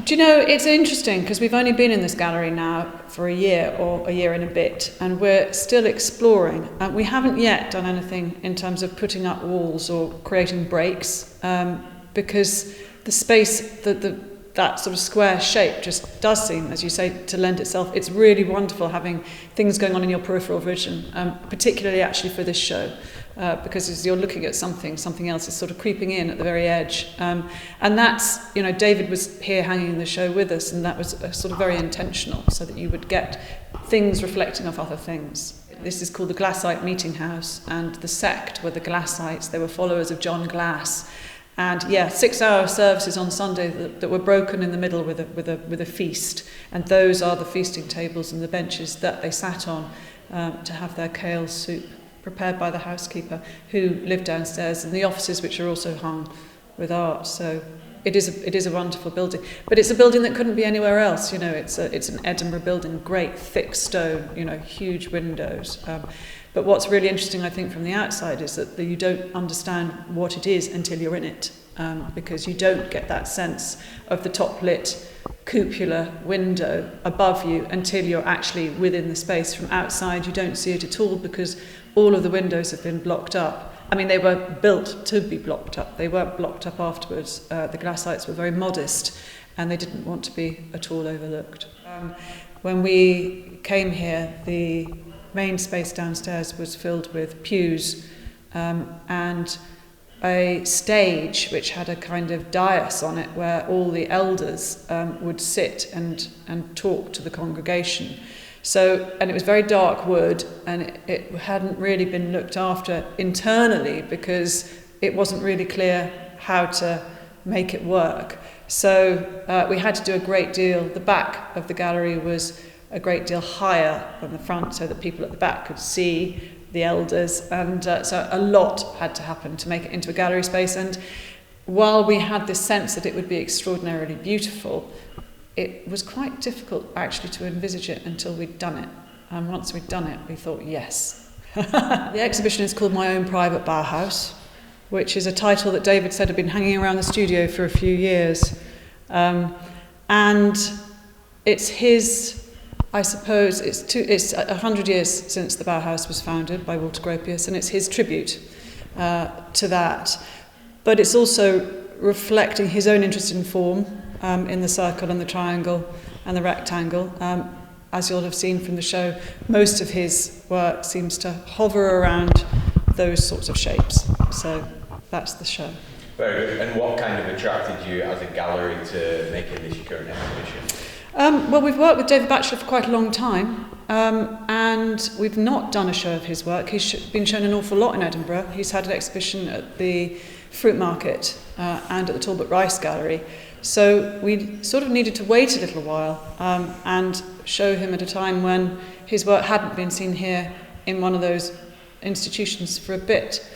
Do you know, it's interesting because we've only been in this gallery now for a year or a year and a bit, and we're still exploring. We haven't yet done anything in terms of putting up walls or creating breaks, because the space, that sort of square shape just does seem, as you say, to lend itself. It's really wonderful having things going on in your peripheral vision, particularly actually for this show. Because as you're looking at something else is sort of creeping in at the very edge. And that's, you know, David was here hanging the show with us, and that was sort of very intentional, so that you would get things reflecting off other things. This is called the Glasite Meeting House, and the sect were the Glasites. They were followers of John Glas. And yeah, 6-hour services on Sunday that were broken in the middle with a feast. And those are the feasting tables and the benches that they sat on to have their kale soup prepared by the housekeeper, who lived downstairs, and the offices which are also hung with art. So it is a wonderful building, but it's a building that couldn't be anywhere else. You know, it's an Edinburgh building, great thick stone, you know, huge windows. But what's really interesting, I think, from the outside is that you don't understand what it is until you're in it, because you don't get that sense of the top-lit cupola window above you until you're actually within the space. From outside, you don't see it at all because all of the windows have been blocked up. I mean, they were built to be blocked up. They weren't blocked up afterwards. The Glasites were very modest, and they didn't want to be at all overlooked. When we came here, the main space downstairs was filled with pews and a stage which had a kind of dais on it where all the elders would sit and talk to the congregation. So, and it was very dark wood, and it hadn't really been looked after internally because it wasn't really clear how to make it work. So we had to do a great deal. The back of the gallery was a great deal higher than the front so that people at the back could see the elders, and so a lot had to happen to make it into a gallery space. And while we had this sense that it would be extraordinarily beautiful, it was quite difficult actually to envisage it until we'd done it. And once we'd done it, we thought, yes. The exhibition is called My Own Private Bauhaus, which is a title that David said had been hanging around the studio for a few years. And it's his, I suppose, it's 100 years since the Bauhaus was founded by Walter Gropius, and it's his tribute to that. But it's also reflecting his own interest in form, in the circle and the triangle and the rectangle. As you'll have seen from the show, most of his work seems to hover around those sorts of shapes. So that's the show. Very good. And what kind of attracted you as a gallery to making this current exhibition? Well, we've worked with David Batchelor for quite a long time, and we've not done a show of his work. He's been shown an awful lot in Edinburgh. He's had an exhibition at the Fruit Market and at the Talbot Rice Gallery. So we sort of needed to wait a little while and show him at a time when his work hadn't been seen here in one of those institutions for a bit.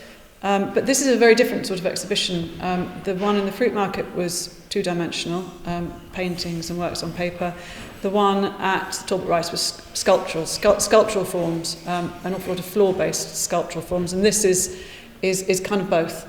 But this is a very different sort of exhibition. The one in the Fruit Market was two-dimensional, paintings and works on paper. The one at Talbot Rice was sculptural forms, an awful lot of floor-based sculptural forms. And this is kind of both.